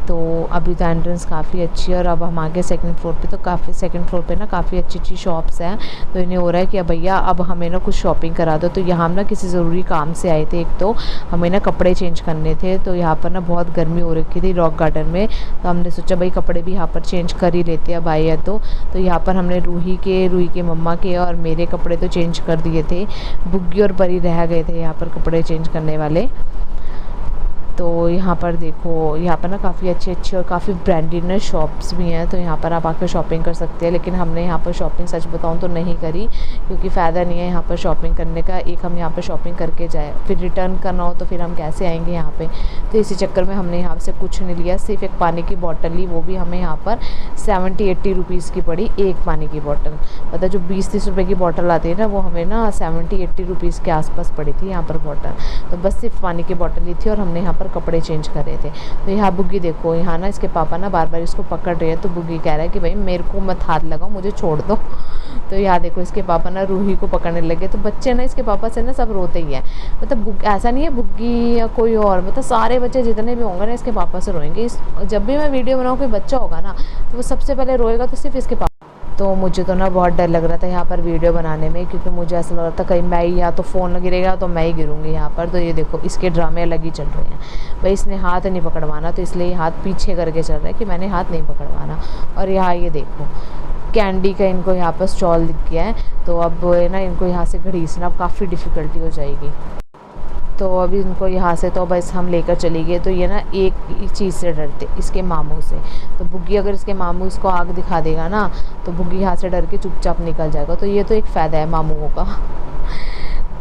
तो अभी तो एंट्रेंस काफ़ी अच्छी है। और अब हम आगे सेकंड फ्लोर पे, तो काफ़ी सेकंड फ्लोर पे ना काफ़ी अच्छी अच्छी शॉप्स हैं। तो इन्हें हो रहा है कि अब भैया अब हमें ना कुछ शॉपिंग करा दो। तो यहाँ हम ना किसी ज़रूरी काम से आए थे। एक तो हमें ना कपड़े चेंज करने थे। तो यहाँ पर ना बहुत गर्मी हो रखी थी रॉक गार्डन में। तो हमने सोचा भाई कपड़े भी यहाँ पर चेंज कर ही लेते हैं, अब आए हैं तो यहाँ पर हमने रूही के मम्मा के और मेरे कपड़े तो चेंज कर दिए थे। बुग्गी और परी रह गए थे यहाँ पर कपड़े चेंज करने वाले। तो यहाँ पर देखो, यहाँ पर ना काफ़ी अच्छी और काफ़ी ब्रांडेड ना शॉप्स भी हैं। तो यहाँ पर आप आकर शॉपिंग कर सकते हैं। लेकिन हमने यहाँ पर शॉपिंग सच बताऊँ तो नहीं करी, क्योंकि फ़ायदा नहीं है यहाँ पर शॉपिंग करने का। एक हम यहाँ पर शॉपिंग करके जाए, फिर रिटर्न करना हो तो फिर हम कैसे आएंगे यहाँ पे। तो इसी चक्कर में हमने यहाँ से कुछ नहीं लिया, सिर्फ एक पानी की बॉटल ली। वो भी हमें यहाँ पर 70-80 रुपीज़ की पड़ी एक पानी की बॉटल। मतलब जो 20-30 रुपये की बॉटल आती है ना, वो हमें ना 70-80 रुपीज़ के आसपास पड़ी थी यहाँ पर बॉटल। तो बस सिर्फ पानी की बॉटल ली थी और हमने यहाँ पर कपड़े चेंज कर रहे थे। तो यहाँ बुग्गी देखो, यहाँ ना इसके पापा ना बार बार इसको पकड़ रहे हैं। तो बुग्गी कह रहा है कि भाई मेरे को मत हाथ लगाओ, मुझे छोड़ दो। तो यहाँ देखो इसके पापा ना रूही को पकड़ने लगे। तो बच्चे ना इसके पापा से ना सब रोते ही हैं। मतलब ऐसा नहीं है बुग्गी या कोई और, मतलब सारे बच्चे जितने भी होंगे ना इसके पापा से रोएंगे। जब भी मैं वीडियो बनाऊँ कोई बच्चा होगा ना, तो वो सबसे पहले रोएगा तो सिर्फ इसके पापा। तो मुझे तो ना बहुत डर लग रहा था यहाँ पर वीडियो बनाने में, क्योंकि मुझे ऐसा लग रहा था कहीं मैं ही, या तो फ़ोन गिरेगा तो मैं ही गिरूँगी यहाँ पर। तो ये देखो इसके ड्रामे अलग ही चल रहे हैं। भाई इसने हाथ नहीं पकड़वाना, तो इसलिए ये हाथ पीछे करके चल रहा है कि मैंने हाथ नहीं पकड़वाना। और यहाँ ये देखो कैंडी का इनको यहाँ पर स्टॉल दिख गया है। तो अब ना इनको यहाँ से घड़ीसना काफ़ी डिफ़िकल्टी हो जाएगी। तो अभी इनको यहाँ से तो बस हम लेकर चली गए। तो ये ना एक चीज़ से डरते, इसके मामू से। तो बुग्गी अगर इसके मामू इसको आग दिखा देगा ना, तो बुग्गी यहाँ से डर के चुपचाप निकल जाएगा। तो ये तो एक फ़ायदा है मामूओं का।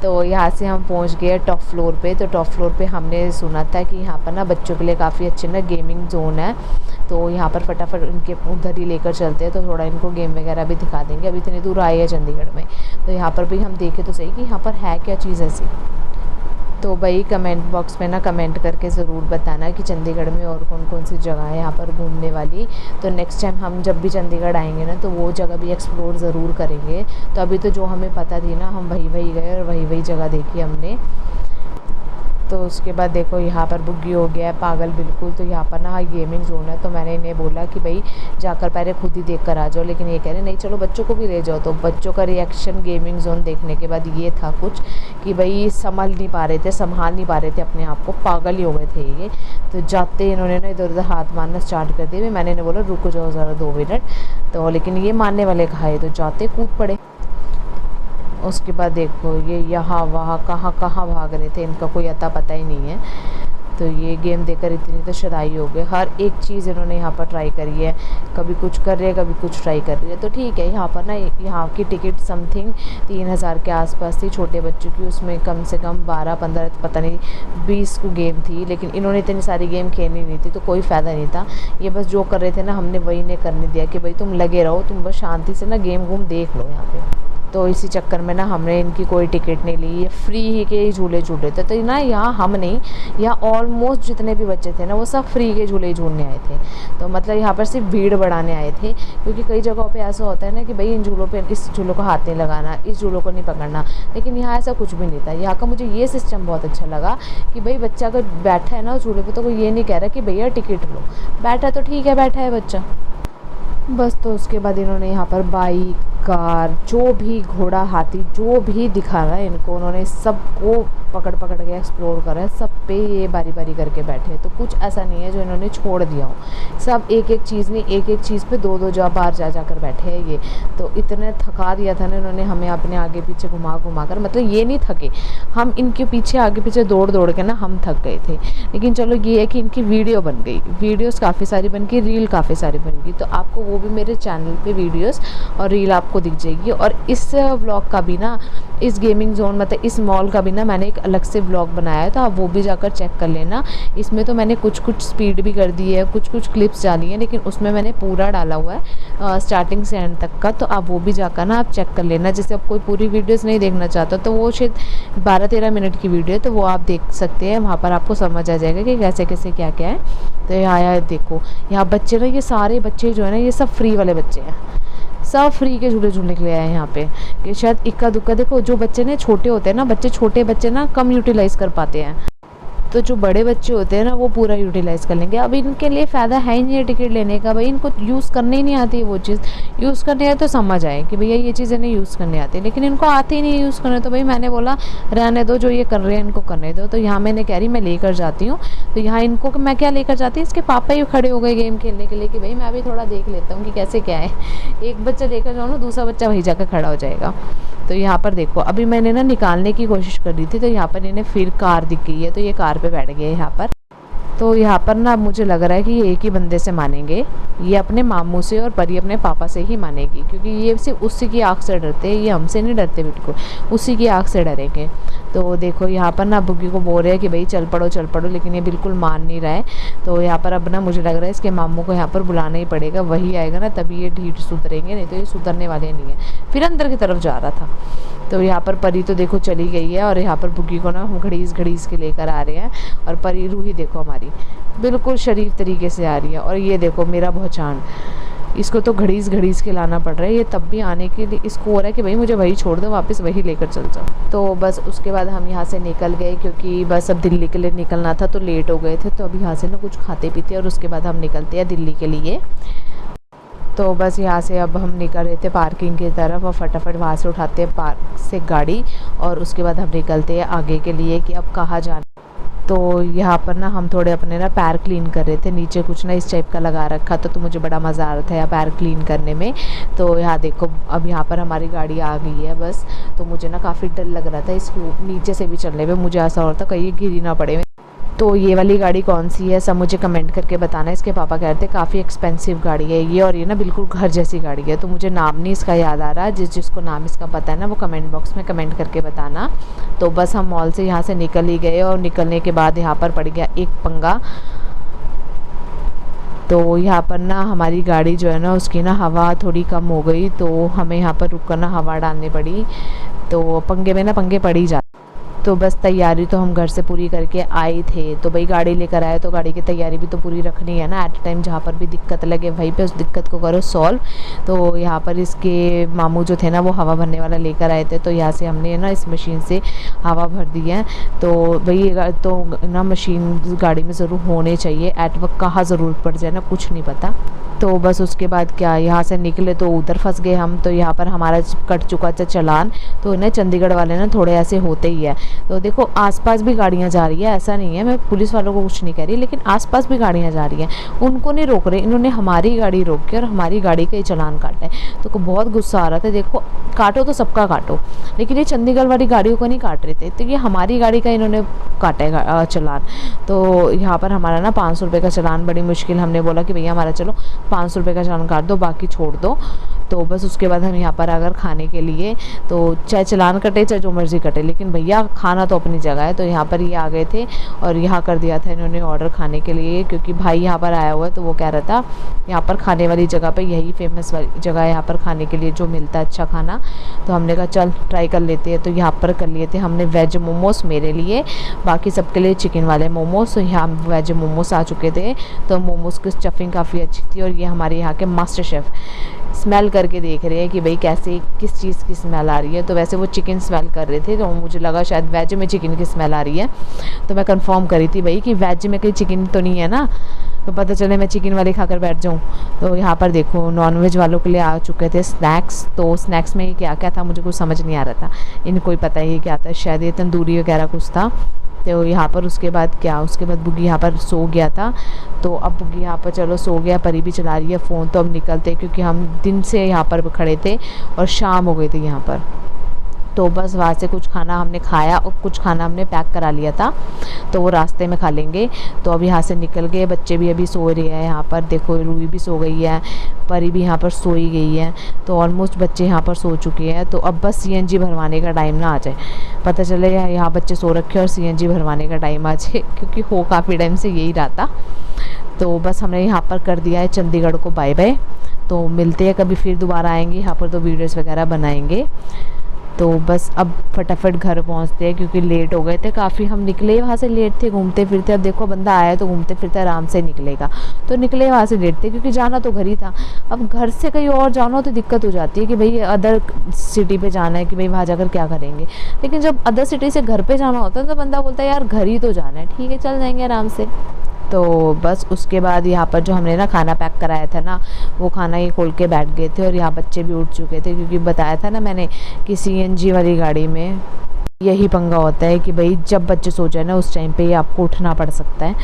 तो यहाँ से हम पहुँच गए टॉप फ्लोर पे। तो टॉप फ्लोर पे हमने सुना था कि यहाँ पर ना बच्चों के लिए काफ़ी अच्छे ना गेमिंग जोन है। तो यहाँ पर फटाफट इनके उधर ही लेकर चलते हैं। तो थोड़ा इनको गेम वगैरह भी दिखा देंगे। अभी इतनी दूर आए हैं चंडीगढ़ में, तो यहाँ पर भी हम देखें तो सही कि यहाँ पर है क्या चीज़ ऐसी। तो भाई कमेंट बॉक्स में ना कमेंट करके ज़रूर बताना कि चंडीगढ़ में और कौन कौन सी जगह है यहाँ पर घूमने वाली। तो नेक्स्ट टाइम हम जब भी चंडीगढ़ आएंगे ना, तो वो जगह भी एक्सप्लोर ज़रूर करेंगे। तो अभी तो जो हमें पता थी ना, हम वही गए और वही जगह देखी हमने। तो उसके बाद देखो यहाँ पर बुग्गी हो गया है पागल बिल्कुल। तो यहाँ पर ना गेमिंग जोन है। तो मैंने इन्हें बोला कि भाई जाकर पहले खुद ही देख कर आ जाओ, लेकिन ये कह रहे नहीं चलो बच्चों को भी ले जाओ। तो बच्चों का रिएक्शन गेमिंग जोन देखने के बाद ये था कुछ कि भाई संभाल नहीं पा रहे थे अपने आप को, पागल ही हो गए थे ये। तो जाते इन्होंने ना इधर उधर हाथ मारना स्टार्ट कर दिए। मैंने इन्हें बोला रुको जाओ ज़रा 2 मिनट। तो लेकिन ये मानने वाले कहा है, तो जाते कूद पड़े। उसके बाद देखो ये यहाँ वहाँ कहाँ भाग रहे थे, इनका कोई अता पता ही नहीं है। तो ये गेम देखकर इतनी तो शदाई हो गए। हर एक चीज़ इन्होंने यहाँ पर ट्राई करी है, कभी कुछ कर रहे हैं कभी कुछ ट्राई कर रही है। तो ठीक है, यहाँ पर ना यहाँ की टिकट समथिंग 3000 के आसपास थी छोटे बच्चों की। उसमें कम से कम 12-15 पता नहीं 20 को गेम थी। लेकिन इन्होंने इतनी सारी गेम खेलनी नहीं थी, तो कोई फ़ायदा नहीं था। ये बस जो कर रहे थे ना, हमने वही नहीं करने दिया कि भाई तुम लगे रहो, तुम बस शांति से ना गेम घूम देख लो यहाँ पे। तो इसी चक्कर में ना हमने इनकी कोई टिकट नहीं ली, ये फ्री ही के झूले झूले थे। तो ना यहाँ हम नहीं, यहाँ ऑलमोस्ट जितने भी बच्चे थे ना, वो सब फ्री के झूले झूलने आए थे। तो मतलब यहाँ पर सिर्फ भीड़ बढ़ाने आए थे, क्योंकि कई जगहों पे ऐसा होता है ना कि भाई इन झूलों पे इस झूलों को हाथ नहीं लगाना, इस झूलों को नहीं पकड़ना। लेकिन यहाँ ऐसा कुछ भी नहीं था। यहाँ का मुझे ये सिस्टम बहुत अच्छा लगा कि भाई बच्चा अगर बैठा है ना झूले पर, तो वो ये नहीं कह रहा कि भैया टिकट लो, बैठा तो ठीक है, बैठा है बच्चा बस। तो उसके बाद इन्होंने यहाँ पर बाइक, कार, जो भी घोड़ा, हाथी, जो भी दिखा रहा है इनको, उन्होंने सबको पकड़ के एक्सप्लोर करा है। सब पे ये बारी बारी करके बैठे। तो कुछ ऐसा नहीं है जो इन्होंने छोड़ दिया हो। सब एक चीज़ नहीं, एक चीज़ पे 2-2 बार जा कर बैठे हैं ये। तो इतने थका दिया था ना इन्होंने हमें अपने आगे पीछे घुमा कर। मतलब ये नहीं थके, हम इनके पीछे आगे पीछे दौड़ के ना हम थक गए थे। लेकिन चलो ये है कि इनकी वीडियो बन गई, वीडियोस काफ़ी सारी बन गई, रील काफ़ी सारी बन गई। तो आपको वो भी मेरे चैनल पे वीडियोस और रील आपको दिख जाएगी। और इस व्लॉग का भी ना इस गेमिंग जोन मतलब इस मॉल का भी ना मैंने एक अलग से व्लॉग बनाया है, तो आप वो भी जाकर चेक कर लेना। इसमें तो मैंने कुछ कुछ स्पीड भी कर दी है, कुछ कुछ क्लिप्स डाली हैं, लेकिन उसमें मैंने पूरा डाला हुआ है स्टार्टिंग से एंड तक का। तो आप वो भी जाकर ना आप चेक कर लेना। जैसे आप कोई पूरी वीडियोस नहीं देखना चाहता तो वो शायद 12-13 मिनट की वीडियो है, तो वो आप देख सकते हैं। वहाँ पर आपको समझ आ जाएगा कि कैसे कैसे क्या क्या है। तो यहाँ देखो, यहाँ बच्चे ना, ये सारे बच्चे जो है ना, ये सब फ्री वाले बच्चे हैं, सब फ्री के झूले झूलने के लिए आए हैं यहाँ पे। कि शायद इक्का दुक्का, देखो जो बच्चे ना छोटे होते हैं ना, छोटे बच्चे ना कम यूटिलाइज़ कर पाते हैं, तो जो बड़े बच्चे होते हैं ना वो पूरा यूटिलाइज़ कर लेंगे। अब इनके लिए फ़ायदा है ही नहीं है टिकट लेने का, भाई इनको यूज़ करने ही नहीं आती है वो चीज़। यूज़ करने आए तो समझ आए कि भैया ये चीज़ें नहीं यूज़ करने आती, लेकिन इनको आती ही नहीं यूज़ करने। तो भाई मैंने बोला रहने दो, जो ये कर रहे हैं इनको करने दो। तो यहाँ मैंने कह रही मैं लेकर जाती हूँ। तो यहाँ इनको मैं क्या लेकर जाती हूँ, इसके पापा ही खड़े हो गए गेम खेलने के लिए कि भाई मैं भी थोड़ा देख लेता हूँ कि कैसे क्या है। एक बच्चा लेकर जाओ ना, दूसरा बच्चा वहीं जाकर खड़ा हो जाएगा। तो यहाँ पर देखो, अभी मैंने ना निकालने की कोशिश कर रही थी, तो यहाँ पर इन्हें फिर कार दिख गई है, तो ये कार पे बैठ गए यहाँ पर। तो यहाँ पर ना मुझे लग रहा है कि ये एक ही बंदे से मानेंगे, ये अपने मामू से और परी अपने पापा से ही मानेगी, क्योंकि ये सिर्फ उसी की आँख से डरते हैं, ये हमसे नहीं डरते, बिल्कुल उसी की आँख से डरेंगे। तो देखो यहाँ पर ना बुग्गी को बोल रहे हैं कि भाई चल पड़ो, लेकिन ये बिल्कुल मान नहीं रहा है। तो यहाँ पर अब ना मुझे लग रहा है इसके मामू को यहाँ पर बुलाना ही पड़ेगा, वही आएगा ना तभी ये ढीठ सुधरेंगे, नहीं तो ये सुधरने वाले नहीं है। फिर अंदर की तरफ जा रहा था। तो यहाँ पर परी तो देखो चली गई है, और यहाँ पर बुग्गी को ना हम घड़ीस के लेकर आ रहे हैं। और परी रूही देखो हमारी बिल्कुल शरीफ तरीके से आ रही है। और ये देखो मेरा भौचान, इसको तो घड़ीस के लाना पड़ रहा है। ये तब भी आने के लिए इसको हो रहा है कि भाई मुझे वही छोड़ दो, वापस वही लेकर चल जाओ। तो बस उसके बाद हम यहाँ से निकल गए, क्योंकि बस अब दिल्ली के लिए निकलना था, तो लेट हो गए थे। तो अब यहाँ से ना कुछ खाते पीते और उसके बाद हम निकलते हैं दिल्ली के लिए। तो बस यहाँ से अब हम निकल रहे थे पार्किंग की तरफ, और फटाफट वहाँ से उठाते हैं पार्क से गाड़ी, और उसके बाद हम निकलते हैं आगे के लिए कि अब कहाँ जाना। तो यहाँ पर ना हम थोड़े अपने ना पैर क्लीन कर रहे थे, नीचे कुछ ना इस टाइप का लगा रखा था, तो मुझे बड़ा मज़ा आ रहा था यहाँ पैर क्लीन करने में। तो यहाँ देखो अब यहाँ पर हमारी गाड़ी आ गई है बस। तो मुझे ना काफ़ी डर लग रहा था इसको नीचे से भी चलने में, मुझे ऐसा हो रहा था कहीं गिरी ना पड़े। तो ये वाली गाड़ी कौन सी है सब मुझे कमेंट करके बताना। इसके पापा कह रहे थे काफ़ी एक्सपेंसिव गाड़ी है ये, और ये ना बिल्कुल घर जैसी गाड़ी है। तो मुझे नाम नहीं इसका याद आ रहा, जिसको नाम इसका पता है ना वो कमेंट बॉक्स में कमेंट करके बताना। तो बस हम मॉल से यहाँ से निकल ही गए, और निकलने के बाद यहाँ पर पड़ गया एक पंगा। तो यहाँ पर ना हमारी गाड़ी जो है ना उसकी ना हवा थोड़ी कम हो गई, तो हमें यहाँ पर रुक कर ना हवा डालनी पड़ी। तो पंगे में ना पंगे पड़ ही जाते। तो बस तैयारी तो हम घर से पूरी करके आए थे। तो भाई गाड़ी लेकर आए तो गाड़ी की तैयारी भी तो पूरी रखनी है ना। एट टाइम जहाँ पर भी दिक्कत लगे वहीं पे उस दिक्कत को करो सॉल्व। तो यहाँ पर इसके मामू जो थे ना वो हवा भरने वाला लेकर आए थे, तो यहाँ से हमने ना इस मशीन से हवा भर दी है। तो भाई तो ना मशीन गाड़ी में ज़रूर होने चाहिए, एट वक्त कहाँ ज़रूरत पड़ जाए ना कुछ नहीं पता। तो बस उसके बाद क्या यहाँ से निकले तो उधर फंस गए हम। तो यहाँ पर हमारा कट चुका था चालान। तो ना चंडीगढ़ वाले ना थोड़े ऐसे होते ही है। तो देखो आसपास भी गाड़ियाँ जा रही है, ऐसा नहीं है, मैं पुलिस वालों को कुछ नहीं कह रही, लेकिन आसपास भी गाड़ियाँ जा रही हैं, उनको नहीं रोक रहे। इन्होंने हमारी गाड़ी रोक के और हमारी गाड़ी का ही चालान काटा है। तो बहुत गुस्सा आ रहा था। देखो काटो तो सबका काटो, लेकिन ये चंडीगढ़ वाली गाड़ियों को नहीं काट रहे थे, तो ये हमारी गाड़ी का इन्होंने काटा है चालान। तो यहाँ पर हमारा ना 500 रुपये का चालान, बड़ी मुश्किल हमने बोला कि भैया हमारा चलो 500 रुपये का चालान काट दो, बाकी छोड़ दो। तो बस उसके बाद हम यहाँ पर अगर खाने के लिए, तो चाहे चालान कटे चाहे जो मर्ज़ी कटे, लेकिन भैया खाना तो अपनी जगह है। तो यहाँ पर ये आ गए थे और यहाँ कर दिया था इन्होंने ऑर्डर खाने के लिए, क्योंकि भाई यहाँ पर आया हुआ है। तो वो कह रहा था यहाँ पर खाने वाली जगह पे यही फेमस वाली जगह है यहाँ पर खाने के लिए जो मिलता है अच्छा खाना। तो हमने कहा चल ट्राई कर लेते हैं। तो यहाँ पर कर लिए थे हमने वेज मोमोस मेरे लिए, बाकी सबके लिए चिकन वाले मोमोस। तो यहाँ वेज मोमोस आ चुके थे। तो मोमोस की स्टफिंग काफ़ी अच्छी थी। और ये हमारे यहाँ के मास्टर शेफ़ स्मेल करके देख रहे हैं कि भाई कैसे किस चीज़ की स्मेल आ रही है। तो वैसे वो चिकन स्मेल कर रहे थे, तो मुझे लगा शायद वेज में चिकन की स्मेल आ रही है। तो मैं कंफर्म करी थी भाई कि वेज में कहीं चिकन तो नहीं है ना, तो पता चले मैं चिकन वाले खाकर बैठ जाऊँ। तो यहाँ पर देखो नॉनवेज वालों के लिए आ चुके थे स्नैक्स। तो स्नैक्स में ये क्या क्या था मुझे कुछ समझ नहीं आ रहा था, इनको ही पता है क्या था, शायद ये तंदूरी वगैरह कुछ था। तो यहाँ पर उसके बाद क्या, उसके बाद बुग्गी यहाँ पर सो गया था। तो अब बुग्गी यहाँ पर चलो सो गया, परी भी चला रही है फ़ोन। तो अब निकलते क्योंकि हम दिन से यहाँ पर खड़े थे और शाम हो गई थी यहाँ पर। तो बस वहाँ से कुछ खाना हमने खाया और कुछ खाना हमने पैक करा लिया था, तो वो रास्ते में खा लेंगे। तो अब यहाँ से निकल गए, बच्चे भी अभी सो रहे हैं। यहाँ पर देखो रूही भी सो गई है, परी भी यहाँ पर सोई गई है। तो ऑलमोस्ट बच्चे यहाँ पर सो चुके हैं। तो अब बस CNG भरवाने का टाइम ना आ जाए, पता चले यहाँ बच्चे सो रखे और CNG भरवाने का टाइम आ जाए, क्योंकि हो काफ़ी टाइम से यही रहा था। तो बस हमने यहाँ पर कर दिया है चंडीगढ़ को बाय बाय। तो मिलते हैं कभी फिर दोबारा आएंगे यहाँ पर, तो वीडियोस वगैरह बनाएंगे। तो बस अब फटाफट घर पहुँचते हैं, क्योंकि लेट हो गए थे काफ़ी। हम निकले वहाँ से लेट थे घूमते फिरते। अब देखो बंदा आया तो घूमते फिरते आराम से निकलेगा, तो निकले वहाँ से लेट थे, क्योंकि जाना तो घर ही था। अब घर से कहीं और जाना हो तो दिक्कत हो जाती है कि भाई अदर सिटी पे जाना है, कि भाई वहाँ जाकर क्या करेंगे। लेकिन जब अदर सिटी से घर पे जाना होता है तो बंदा बोलता है यार घर ही तो जाना है, ठीक है चल जाएंगे आराम से। तो बस उसके बाद यहाँ पर जो हमने ना खाना पैक कराया था ना, वो खाना ये खोल के बैठ गए थे। और यहाँ बच्चे भी उठ चुके थे, क्योंकि बताया था ना मैंने कि CNG वाली गाड़ी में यही पंगा होता है कि भाई जब बच्चे सो जाए ना उस टाइम पे ही आपको उठना पड़ सकता है।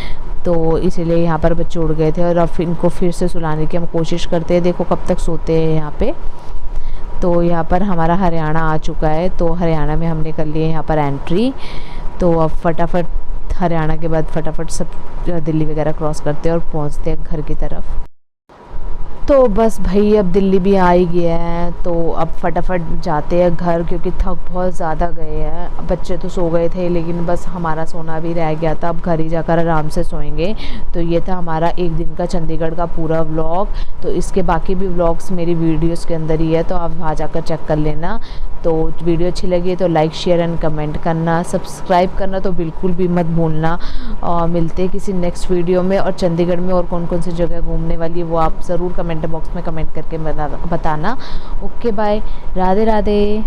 तो इसीलिए यहाँ पर बच्चे उठ गए थे, और अब इनको फिर से सुलाने की हम कोशिश करते हैं, देखो कब तक सोते हैं यहाँ पे। तो यहाँ पर हमारा हरियाणा आ चुका है, तो हरियाणा में हमने कर लिए यहाँ पर एंट्री। तो अब फटाफट हरियाणा के बाद फटाफट सब दिल्ली वगैरह क्रॉस करते हैं और पहुंचते हैं घर की तरफ। तो बस भाई अब दिल्ली भी आ ही गया है, तो अब फटाफट जाते हैं घर, क्योंकि थक बहुत ज़्यादा गए हैं। बच्चे तो सो गए थे, लेकिन बस हमारा सोना भी रह गया था। अब घर ही जाकर आराम से सोएंगे। तो ये था हमारा एक दिन का चंडीगढ़ का पूरा व्लॉग। तो इसके बाकी भी व्लॉग्स मेरी वीडियोस के अंदर ही है, तो आप वहाँ जाकर चेक कर लेना। तो वीडियो अच्छी लगी तो लाइक शेयर एंड कमेंट करना, सब्सक्राइब करना तो बिल्कुल भी मत भूलना। और मिलते हैं किसी नेक्स्ट वीडियो में। और चंडीगढ़ में और कौन कौन सी जगह घूमने वाली वो आप ज़रूर कमेंट बॉक्स में कमेंट करके बताना। Okay bye, Radhe Radhe.